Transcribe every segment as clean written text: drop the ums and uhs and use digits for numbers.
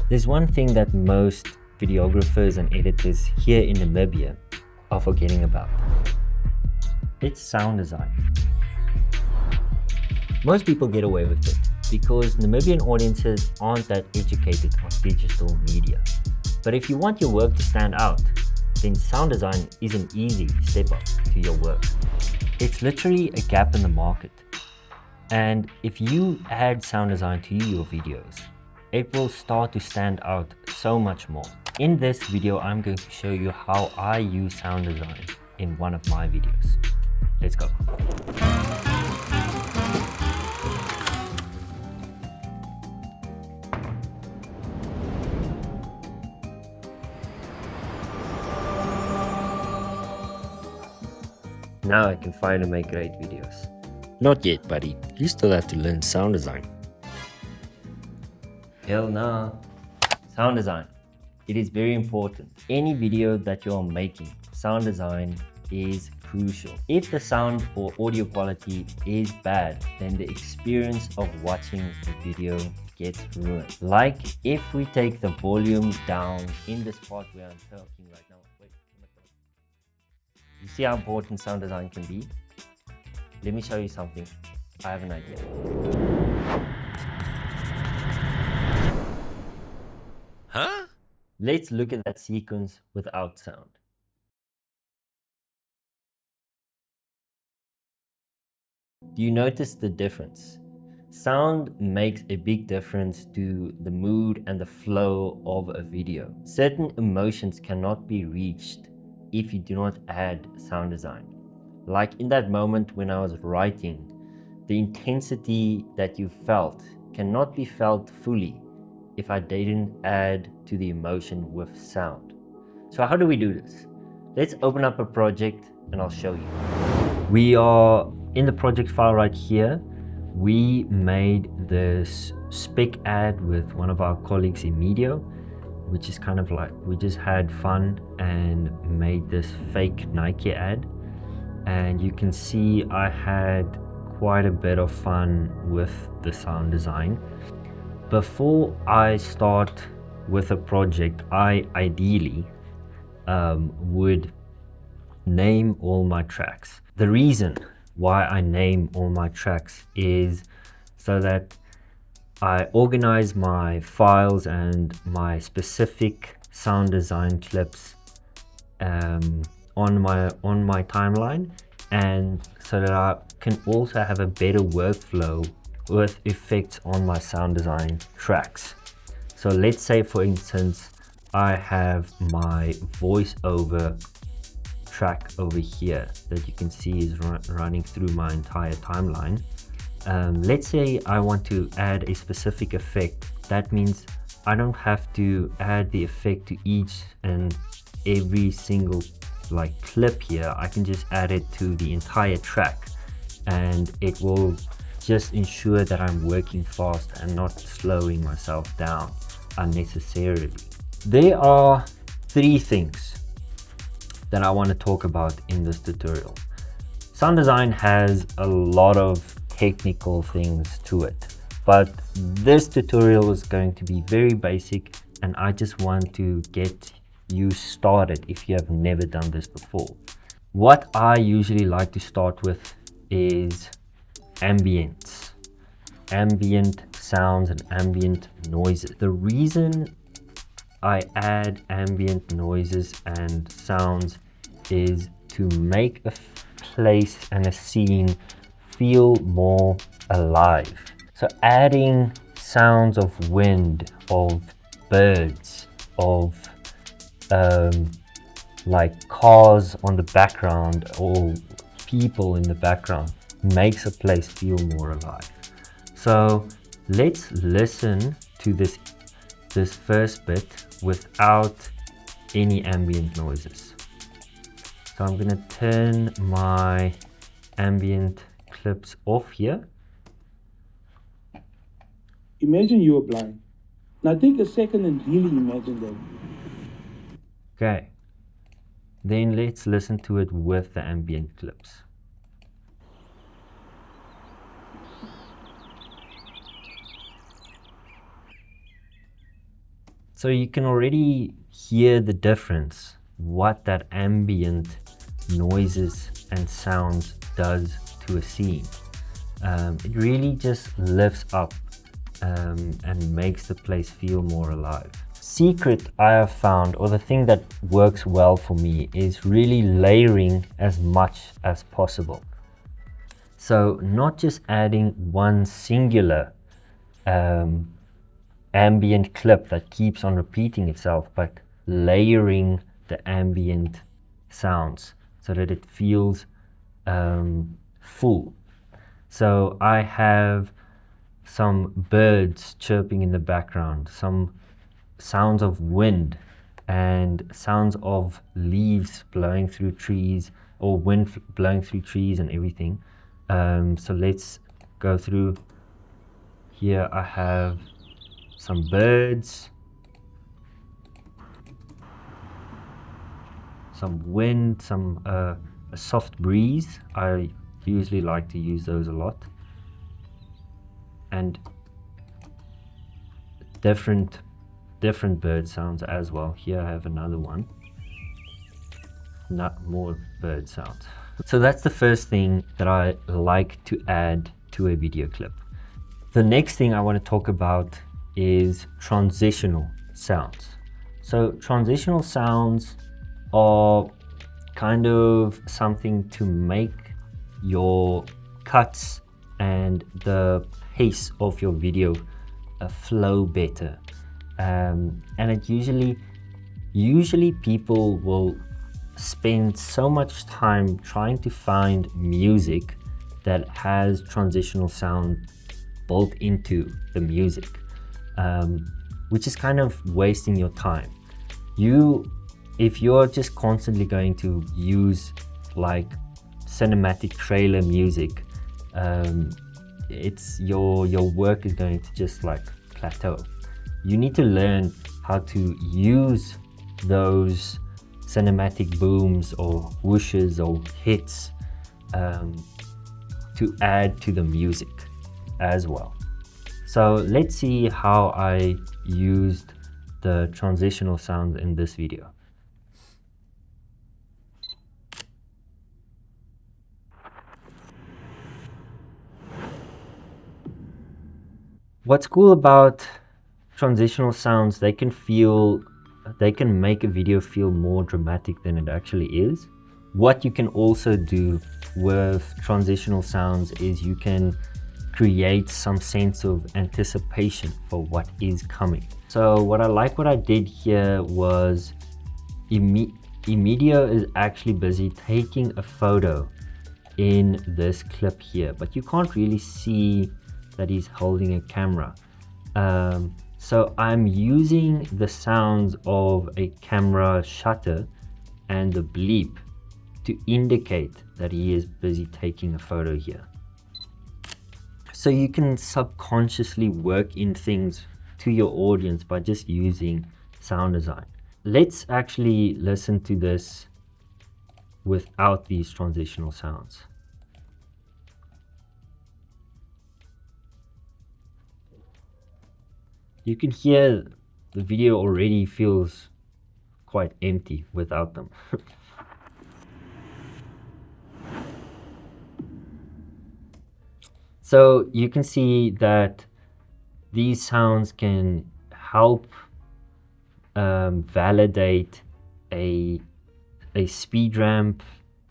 There's one thing that most videographers and editors here in Namibia are forgetting about. It's sound design. Most people get away with it because Namibian audiences aren't that educated on digital media. But if you want your work to stand out, then sound design is an easy step up to your work. It's literally a gap in the market. And if you add sound design to your videos, it will start to stand out so much more. In this video, I'm going to show you how I use sound design in one of my videos. Let's go. Now I can finally make great videos. Not yet, buddy. You still have to learn sound design. Hell no. Sound design. It is very important. Any video that you're making, sound design is crucial. If the sound or audio quality is bad, then the experience of watching the video gets ruined. Like if we take the volume down in this part where I'm talking right now. Wait, you see how important sound design can be? Let me show you something. I have an idea. Huh? Let's look at that sequence without sound. Do you notice the difference? Sound makes a big difference to the mood and the flow of a video. Certain emotions cannot be reached if you do not add sound design. Like in that moment when I was writing, the intensity that you felt cannot be felt fully if I didn't add to the emotion with sound. So how do we do this? Let's open up a project and I'll show you. We are in the project file right here. We made this spec ad with one of our colleagues in Medio, which is kind of like, we just had fun and made this fake Nike ad. And you can see I had quite a bit of fun with the sound design. Before I start with a project, I ideally would name all my tracks. The reason why I name all my tracks is so that I organize my files and my specific sound design clips on my timeline, and so that I can also have a better workflow with effects on my sound design tracks. So let's say, for instance, I have my voiceover track over here that you can see is running through my entire timeline. Let's say I want to add a specific effect. That means I don't have to add the effect to each and every single clip here. I can just add it to the entire track, and it will just ensure that I'm working fast and not slowing myself down unnecessarily. There are three things that I want to talk about in this tutorial. Sound design has a lot of technical things to it, but this tutorial is going to be very basic, and I just want to get you started if you have never done this before. What I usually like to start with is ambience, ambient sounds and ambient noises. The reason I add ambient noises and sounds is to make a place and a scene feel more alive. So adding sounds of wind, of birds, of like cars on the background or people in the background makes a place feel more alive. So let's listen to this first bit without any ambient noises. So I'm going to turn my ambient clips off here. Imagine you are blind. Now take a second and really imagine that. Okay. Then let's listen to it with the ambient clips. So you can already hear the difference, what that ambient noises and sounds does to a scene. It really just lifts up and makes the place feel more alive. Secret I have found, or the thing that works well for me, is really layering as much as possible. So not just adding one singular ambient clip that keeps on repeating itself, but layering the ambient sounds so that it feels full. So I have some birds chirping in the background, some sounds of wind and sounds of leaves blowing through trees, or wind blowing through trees and everything. So let's go through. Here I have some birds, some wind, some a soft breeze. I usually like to use those a lot, and different bird sounds as well. Here I have another one, not more bird sounds. So that's the first thing that I like to add to a video clip. The next thing I want to talk about is transitional sounds. So transitional sounds are kind of something to make your cuts and the pace of your video flow better. And it usually people will spend so much time trying to find music that has transitional sound built into the music, which is kind of wasting your time. If you're just constantly going to use like cinematic trailer music, it's your work is going to just like plateau. You need to learn how to use those cinematic booms or whooshes or hits to add to the music as well. So let's see how I used the transitional sounds in this video. What's cool about transitional sounds, they can make a video feel more dramatic than it actually is. What you can also do with transitional sounds is you can create some sense of anticipation for what is coming. So what I did here was Emilio is actually busy taking a photo in this clip here, but you can't really see that he's holding a camera. So I'm using the sounds of a camera shutter and the bleep to indicate that he is busy taking a photo here. So you can subconsciously work in things to your audience by just using sound design. Let's actually listen to this without these transitional sounds. You can hear the video already feels quite empty without them. So you can see that these sounds can help validate a speed ramp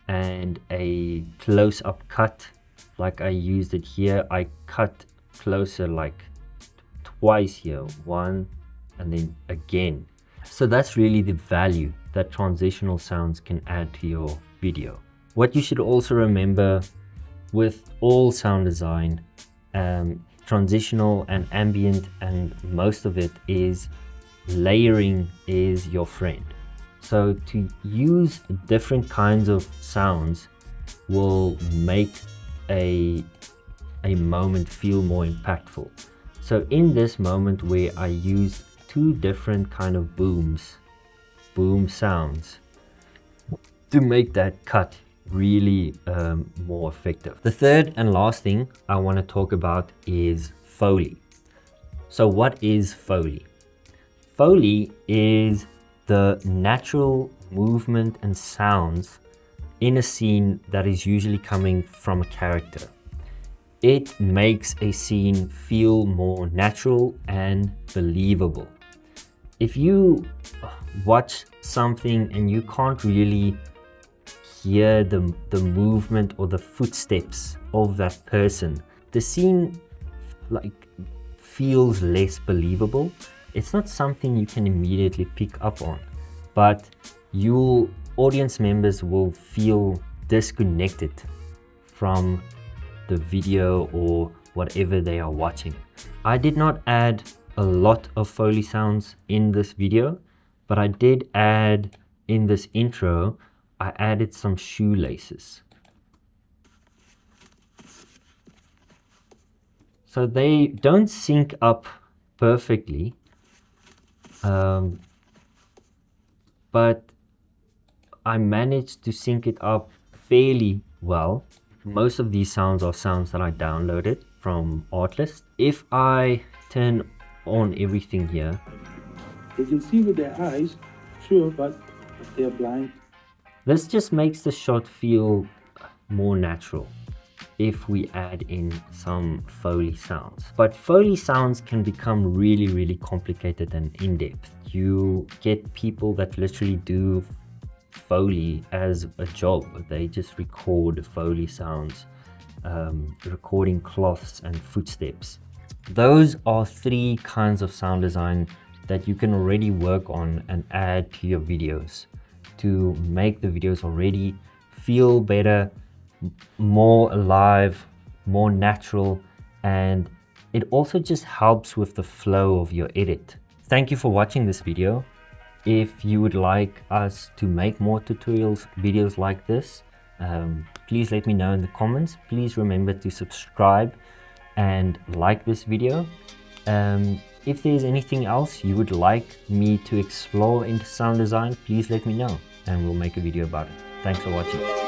and a close-up cut. Like I used it here, I cut closer like twice here, one and then again. So that's really the value that transitional sounds can add to your video. What you should also remember with all sound design, transitional and ambient, and most of it is layering is your friend. So to use different kinds of sounds will make a moment feel more impactful. So in this moment where I used two different kind of boom sounds to make that cut really more effective. The third and last thing I want to talk about is Foley. So what is Foley? Foley is the natural movement and sounds in a scene that is usually coming from a character. It makes a scene feel more natural and believable. If you watch something and you can't really hear the movement or the footsteps of that person, the scene feels less believable. It's not something you can immediately pick up on, but your audience members will feel disconnected from the video or whatever they are watching. I did not add a lot of Foley sounds in this video, but I did add in this intro, I added some shoelaces. So they don't sync up perfectly, but I managed to sync it up fairly well. Most of these sounds are sounds that I downloaded from Artlist. If I turn on everything here, They can see with their eyes, sure, but they're blind. this just makes the shot feel more natural if we add in some Foley sounds. But Foley sounds can become really, really complicated and in-depth. You get people that literally do Foley as a job. They just record Foley sounds, recording cloths and footsteps. Those are 3 kinds of sound design that you can already work on and add to your videos to make the videos already feel better, more alive, more natural, and it also just helps with the flow of your edit. Thank you for watching this video. If you would like us to make more tutorials, videos like this, please let me know in the comments. Please remember to subscribe and like this video. If there's anything else you would like me to explore into sound design, please let me know and we'll make a video about it. Thanks for watching.